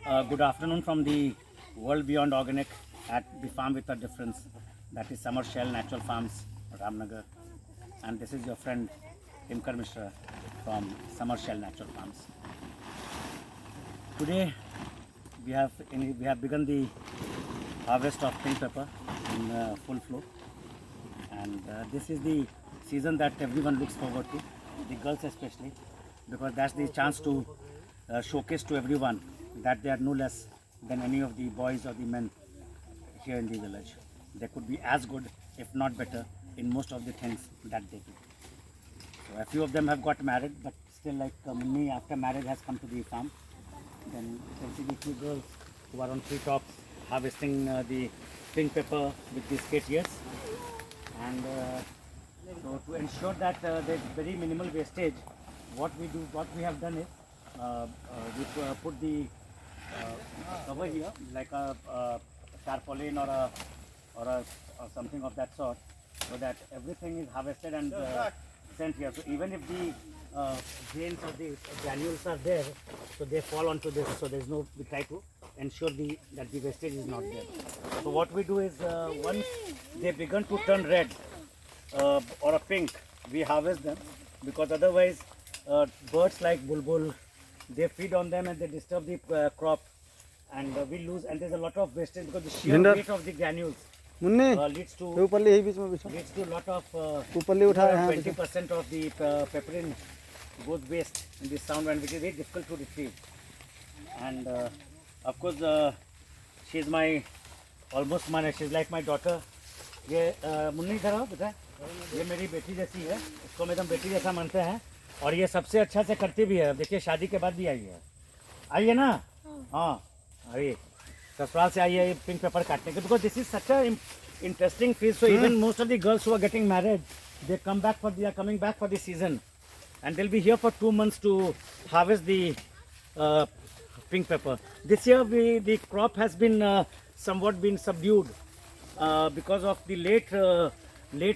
Good afternoon from the world beyond organic at the farm with a difference. That is Samar Shail Natural Farms, Ramnagar. And this is your friend Himkar Mishra from Samar Shail Natural Farms. Today we have begun the harvest of pink pepper in full flow. And this is the season that everyone looks forward to, the girls especially, because that's the chance to showcase to everyone that they are no less than any of the boys or the men here in the village. They could be as good, if not better, in most of the things that they do. So a few of them have got married, but still, like me, after marriage has come to the farm. Then you can see the two girls who are on treetops harvesting the pink pepper with the skate. And so to ensure that there's very minimal wastage, what we have done is we put the cover here, like a tarpaulin or something of that sort, so that everything is harvested and sent here. So even if the grains or the granules are there, so they fall onto this. So there's no. We try to ensure that the wastage is not there. So what we do is once they begin to turn red or a pink, we harvest them, because otherwise birds like bulbul, they feed on them and they disturb the crop, and we lose, and there's a lot of wastage because the sheer weight of the granules leads to a lot of 20% of the pepperin goes waste in this sound, and which is very difficult to retrieve. And of course she's she's like my daughter. ये मुन्नी इधर आओ बेटा, ये मेरी बेटी जैसी है, इसको मैं बेटी जैसा मानते हैं, और ये सबसे अच्छा से करती भी है. देखिए शादी के बाद भी आई है, आइए ना. हाँ आइए, ससुराल से आइए पिंक पेपर काटने के, because this is such a interesting field. So even most of the girls who are getting married, they are coming back for the season, and they'll be here for 2 months to harvest the pink pepper. This year the crop has been somewhat been subdued because of the late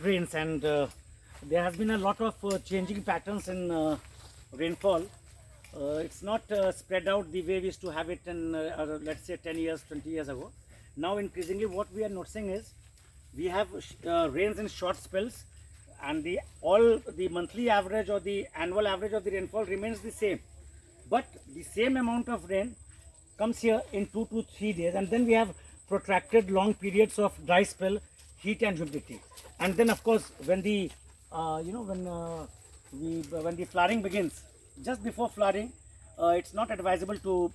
rains, and there has been a lot of changing patterns in rainfall. It's not spread out the way we used to have it in let's say 10 years, 20 years ago. Now increasingly what we are noticing is we have rains in short spells, and the monthly average or the annual average of the rainfall remains the same, but the same amount of rain comes here in 2 to 3 days, and then we have protracted long periods of dry spell, heat and humidity. And then of course when the when the flowering begins, just before flowering, it's not advisable to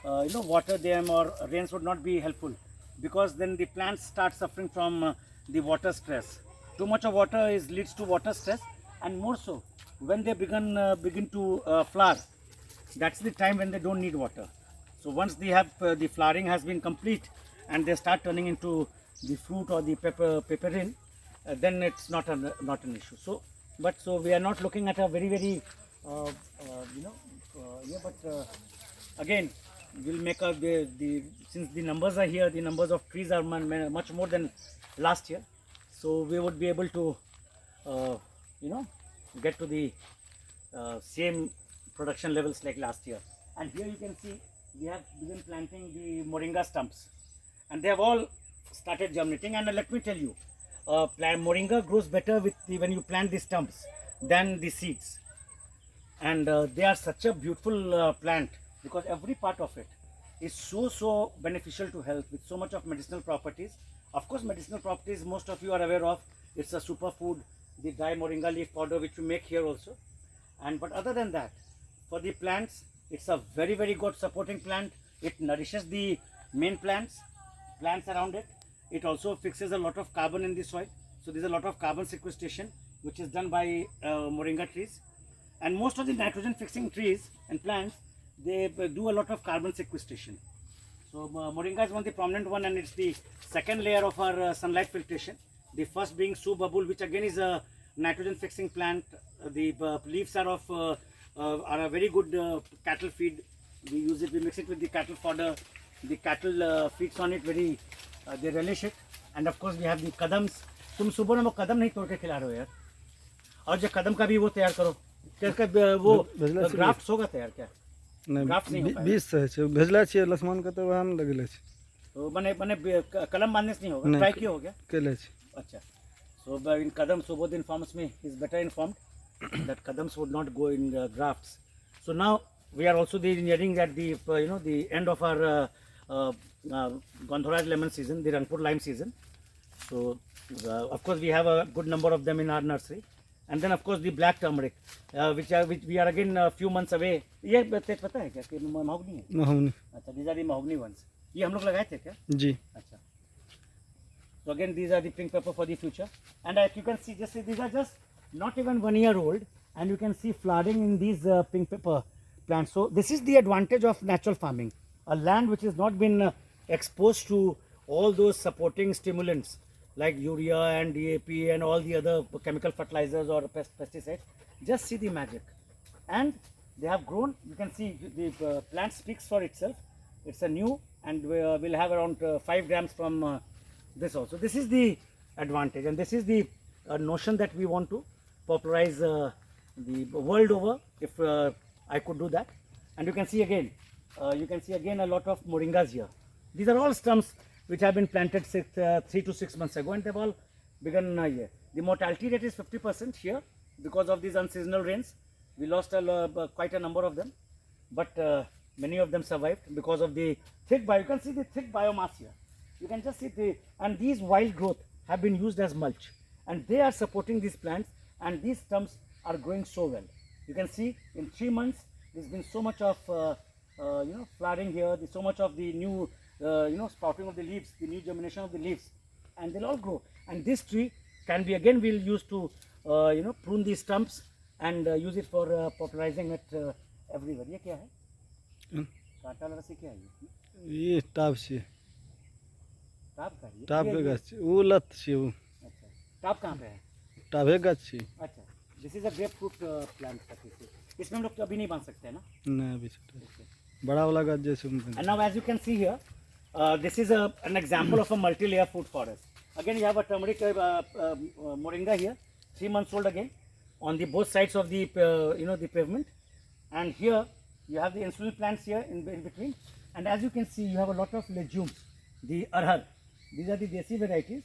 water them, or rains would not be helpful, because then the plants start suffering from the water stress. Too much of water leads to water stress, and more so when they begin to flower. That's the time when they don't need water. So once they have the flowering has been complete and they start turning into the fruit or the pepperin, then it's not an issue. So we are not looking at a very but again we'll make since the numbers are here, the numbers of trees are much more than last year, so we would be able to get to the same production levels like last year. And here you can see we have begun planting the moringa stumps, and they have all started germinating. And let me tell you, moringa grows better when you plant the stumps than the seeds. And they are such a beautiful plant, because every part of it is so beneficial to health, with so much of medicinal properties. Of course, medicinal properties most of you are aware of. It's a superfood, the dry moringa leaf powder, which we make here also. But other than that, for the plants, it's a very good supporting plant. It nourishes the main plants around it. It also fixes a lot of carbon in the soil. So there's a lot of carbon sequestration which is done by moringa trees. And most of the nitrogen fixing trees and plants, they do a lot of carbon sequestration. So moringa is one of the prominent one, and it's the second layer of our sunlight filtration. The first being subabul, which again is a nitrogen fixing plant. The leaves are a very good cattle feed. We use it, we mix it with the cattle fodder. The cattle feeds on it they relish it. And of course we have the kadams. तुम सुबह में वो कदम नहीं तोड़ के खिला रहे हो यार, और जो कदम का भी वो तैयार करो, क्या वो ग्राफ्ट होगा तैयार क्या? ग्राफ्ट नहीं हो नहीं पाएगा। 20 से भेजला छियै लक्ष्मण के तो वहाँ में लगेले छै तो मने मने कलम बांधने से नहीं होगा, नहीं, ट्राई किया हो गया। केले छै अच्छा, so in Kadam Subodh informs me he's better informed that Kadams would not go in grafts. So now we are also nearing at the the end of our Gandharaj lemon season, the Rangpur lime season. So of course we have a good number of them in our nursery, and then of course the black turmeric, which we are again a few months away. ये तेज पता है क्या कि mahogany है? mahogany अच्छा, these are the mahogany ones. ये हम लोग लगाए थे क्या? जी अच्छा. So again, these are the pink pepper for the future, and as you can see, these are just not even 1 year old, and you can see flowering in these pink pepper plants. So this is the advantage of natural farming, a land which has not been exposed to all those supporting stimulants like urea and DAP and all the other chemical fertilizers or pesticides. Just see the magic, and they have grown. You can see the plant speaks for itself. It's a new, and we'll have around 5 grams from this also. This is the advantage, and this is the notion that we want to popularize the world over. If I could do that, and you can see again a lot of moringas here. These are all stumps which have been planted 3 to 6 months ago, and they've all begun here. The mortality rate is 50% here because of these unseasonal rains. We lost quite a number of them, but many of them survived because of the thick you can see the thick biomass here. You can just see and these wild growth have been used as mulch, and they are supporting these plants, and these stumps are growing so well. You can see in 3 months there's been so much of flowering here, so much of the new sprouting of the leaves, the new germination of the leaves, and they'll all grow. And this tree can be again we'll use to prune these stumps and use it for popularizing it everywhere. ये क्या है? कांटा वाला से क्या है ये? ये टाप छै टाप का है? टाप के गाछ छै उ लत छै उ अच्छा, टाप कहाँ पे है? टापे गाछ छै अच्छा, this is a grep fruit plant का पीस. इसमें हम लोग अभी नहीं बांध सकते हैं ना? नहीं अभी बड़ा वाला गाछ जैसे And now as you can see here, this is an example of a multi-layer food forest. Again you have a turmeric moringa here, 3 months old again, on the both sides of the the pavement, and here you have the insulin plants here in between, and as you can see you have a lot of legumes, the arhar. These are the desi varieties,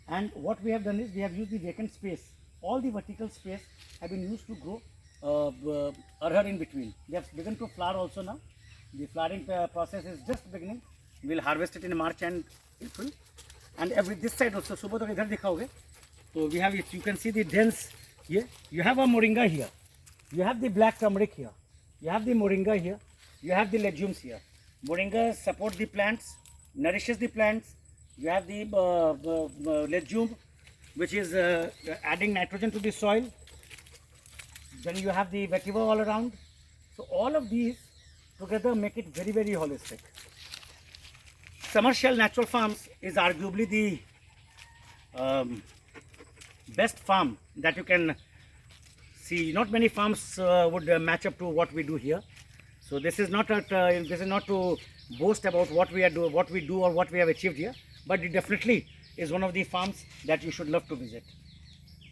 and what we have done is we have used the vacant space, all the vertical space have been used to grow arhar in between. They have begun to flower also now. The flowering process is just beginning. We'll harvest it in March and April. And this side also, Subodh idhar dikhaoge. So we have it. You can see the dense here. You have a moringa here. You have the black turmeric here. You have the moringa here. You have the legumes here. Moringa support the plants, nourishes the plants. You have the legume, which is adding nitrogen to the soil. Then you have the vetiver all around. So all of these together make it very, very holistic. Samar Shail Natural Farms is arguably the best farm that you can see. Not many farms would match up to what we do here. So this is not to boast about what we do or what we have achieved here, but it definitely is one of the farms that you should love to visit.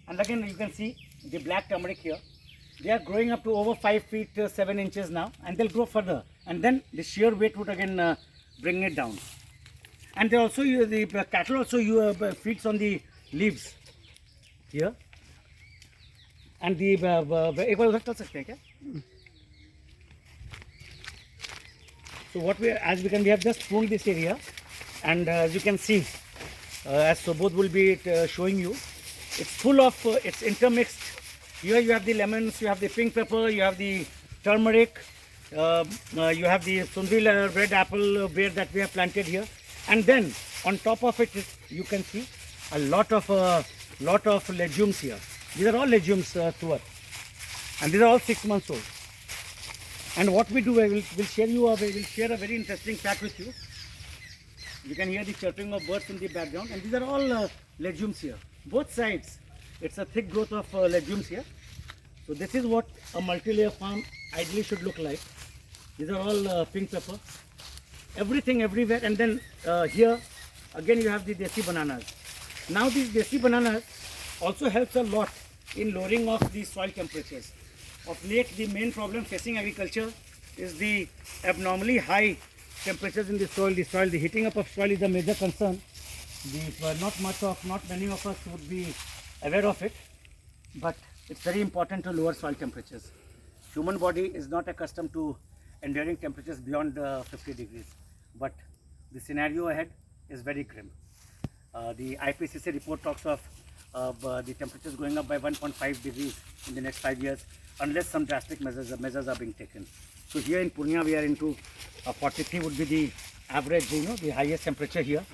And again you can see the black turmeric here. They are growing up to over 5 feet 7 inches now, and they'll grow further, and then the sheer weight would again bring it down. And they also the cattle also feeds on the leaves here. And the एक बार उधर चल सकते हैं क्या? So what we have just pruned this area, and as you can see, as Subodh will be showing you, it's full of it's intermixed. Here you have the lemons, you have the pink pepper, you have the turmeric, you have the sundri red apple bear that we have planted here, and then on top of it you can see a lot of legumes here. These are all legumes to us, and these are all 6 months old. And what we do, we'll share a very interesting fact with you. You can hear the chirping of birds in the background, and these are all legumes here, both sides. It's a thick growth of legumes here. So this is what a multi-layer farm ideally should look like. These are all pink pepper, everything everywhere. And then here again you have the desi bananas. Now these desi bananas also helps a lot in lowering of the soil temperatures. Of late the main problem facing agriculture is the abnormally high temperatures in the soil. The heating up of soil is a major concern. Not many of us would be aware of it, but it's very important to lower soil temperatures. Human body is not accustomed to enduring temperatures beyond 50 degrees, but the scenario ahead is very grim. The IPCC report talks of the temperatures going up by 1.5 degrees in the next 5 years unless some drastic measures are being taken. So here in Purnia we are into 43 would be the average, the highest temperature here.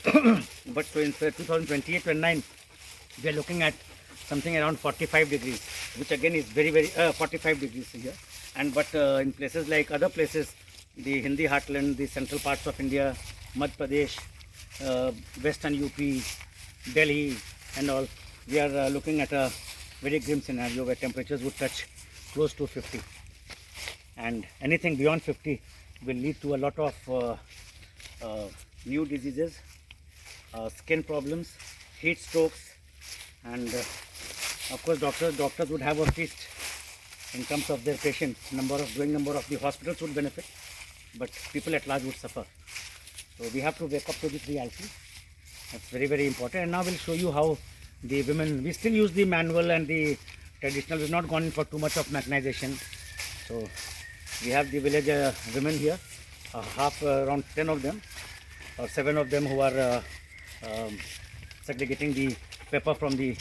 But so in 2028-29 we are looking at something around 45 degrees, which again is very 45 degrees here. And but in places like other places, the Hindi heartland, the central parts of India, Madhya Pradesh, western UP, Delhi and all, we are looking at a very grim scenario where temperatures would touch close to 50, and anything beyond 50 will lead to a lot of new diseases, skin problems, heat strokes, and of course doctors would have a feast in terms of their patients. Number of the hospitals would benefit, but people at large would suffer. So we have to wake up to this reality. That's very important. And now we'll show you how the women, we still use the manual and the traditional. We've not gone in for too much of mechanization. So we have the village women here, around 10 of them or 7 of them, who are segregating the pepper from the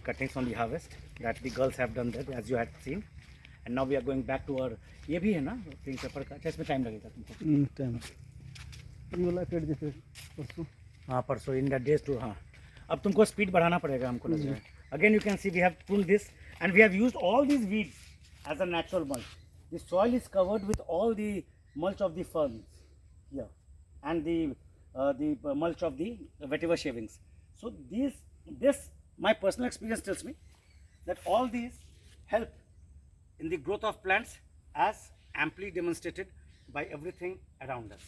cuttings on the harvest that the girls have done that, as you had seen. And now we are going back to our, ये भी है ना pink pepper का, अच्छा इसमें time लगेगा तुमको? Time ये वाला कट जैसे परसों, हाँ परसों इन दैट डेज टू, हाँ अब तुमको स्पीड बढ़ाना पड़ेगा हमको लग रहा है. Again you can see we have pruned this and we have used all these weeds as a natural mulch. The soil is covered with all the mulch of the ferns here and the mulch of the vetiver shavings. So this my personal experience tells me that all these help in the growth of plants, as amply demonstrated by everything around us.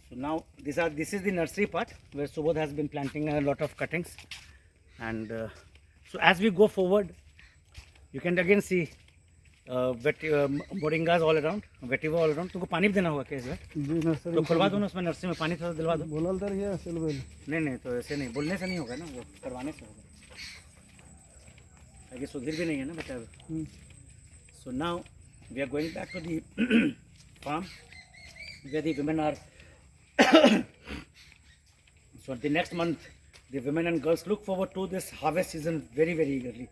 So now this is the nursery part where Subodh has been planting a lot of cuttings, and so as we go forward you can again see moringas all around, vetiver all around. तुमको पानी भी देना होगा क्या इस बार? तो खुलवा दो ना उसमें, नर्सरी में पानी थोड़ा दिलवा दो. बोला दर ये असल बोल नहीं तो ऐसे नहीं, बोलने से नहीं होगा ना, वो करवाने से होगा. आगे सुधीर भी नहीं है ना बेटा. So now we are going back to the farm where the women are. So the next month the women and girls look forward to this harvest season very eagerly,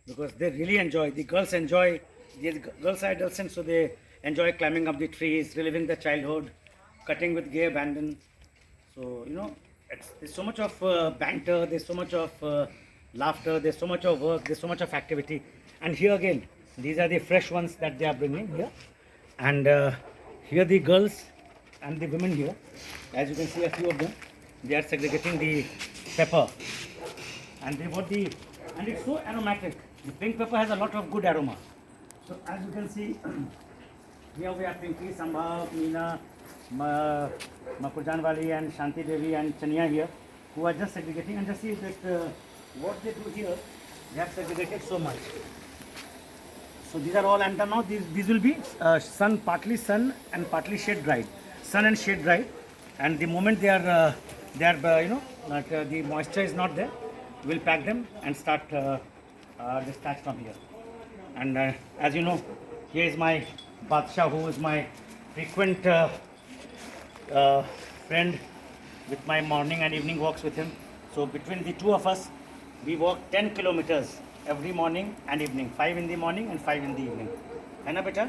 because they really enjoy. The girls enjoy. The girls are adolescents, so they enjoy climbing up the trees, reliving their childhood, cutting with gay abandon. So there's so much of banter, there's so much of laughter, there's so much of work, there's so much of activity. And here again, these are the fresh ones that they are bringing here. And here the girls and the women here, as you can see a few of them, they are segregating the pepper. And and it's so aromatic. The pink pepper has a lot of good aroma. So as you can see, here we have Pinky, Samar, Meena, Makurjanwali and Shanti Devi and Chania here, who are just segregating. And just see that what they do here, they have segregated so much. So these are all, and now these will be partly sun and partly shade dried, sun and shade dried. And the moment they are the moisture is not there, we'll pack them and start dispatch from here. And as you know, here is my Badshah, who is my frequent friend, with my morning and evening walks with him. So between the two of us, we walk 10 kilometers every morning and evening, 5 in the morning and 5 in the evening. है ना बेटा?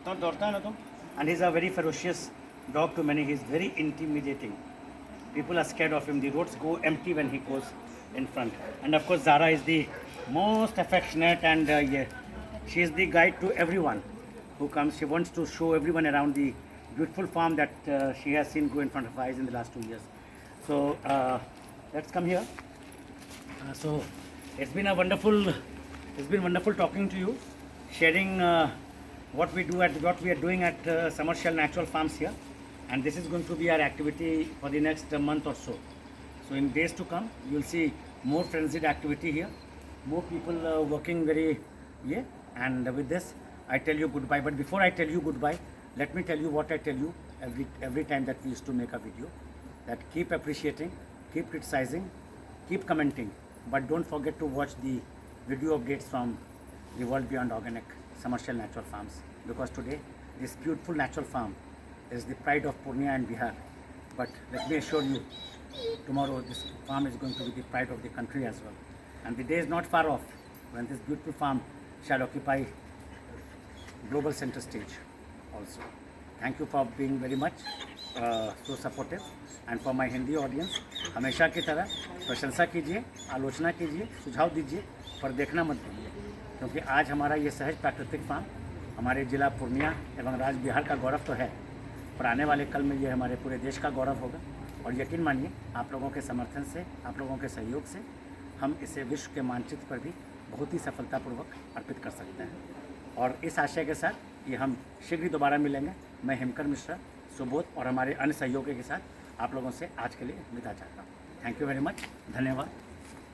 तो दौड़ता है ना तुम? And he's a very ferocious dog to many. He's very intimidating. People are scared of him. The roads go empty when he goes in front. And of course Zara is the most affectionate, and she is the guide to everyone who comes. She wants to show everyone around the beautiful farm that she has seen grow in front of her eyes in the last 2 years. So let's come here. So it's been wonderful talking to you, sharing what we are doing at Samar Shail Natural Farms here. And this is going to be our activity for the next month or so. So in days to come, you'll see more frenzied activity here, more people working very And with this, I tell you goodbye. But before I tell you goodbye, let me tell you what I tell you every time that we used to make a video. That keep appreciating, keep criticizing, keep commenting, but don't forget to watch the video updates from the World Beyond Organic Samar Shail Natural Farms, because today this beautiful natural farm is the pride of Purnia and Bihar. But let me assure you, tomorrow this farm is going to be the pride of the country as well. And the day is not far off when this beautiful farm shall occupy global center stage also. Thank you for being very much so supportive. And for my Hindi audience, हमेशा की तरह प्रशंसा कीजिए, आलोचना कीजिए, सुझाव दीजिए, पर देखना मत भूलिए, क्योंकि आज हमारा ये सहज प्राकृतिक फार्म हमारे ज़िला पूर्णिया एवं राज्य बिहार का गौरव तो है, पर आने वाले कल में ये हमारे पूरे देश का गौरव होगा। और यकीन मानिए, आप लोगों के समर्थन से, आप लोगों के सहयोग से हम इसे विश्व के मानचित्र पर भी बहुत ही सफलतापूर्वक अर्पित कर सकते हैं। और इस आशय के साथ ये हम शीघ्र ही दोबारा मिलेंगे। मैं हिमकर मिश्रा, सुबोध और हमारे अन्य सहयोगियों के साथ आप लोगों से आज के लिए विदा चाहता हूँ। थैंक यू वेरी मच, धन्यवाद।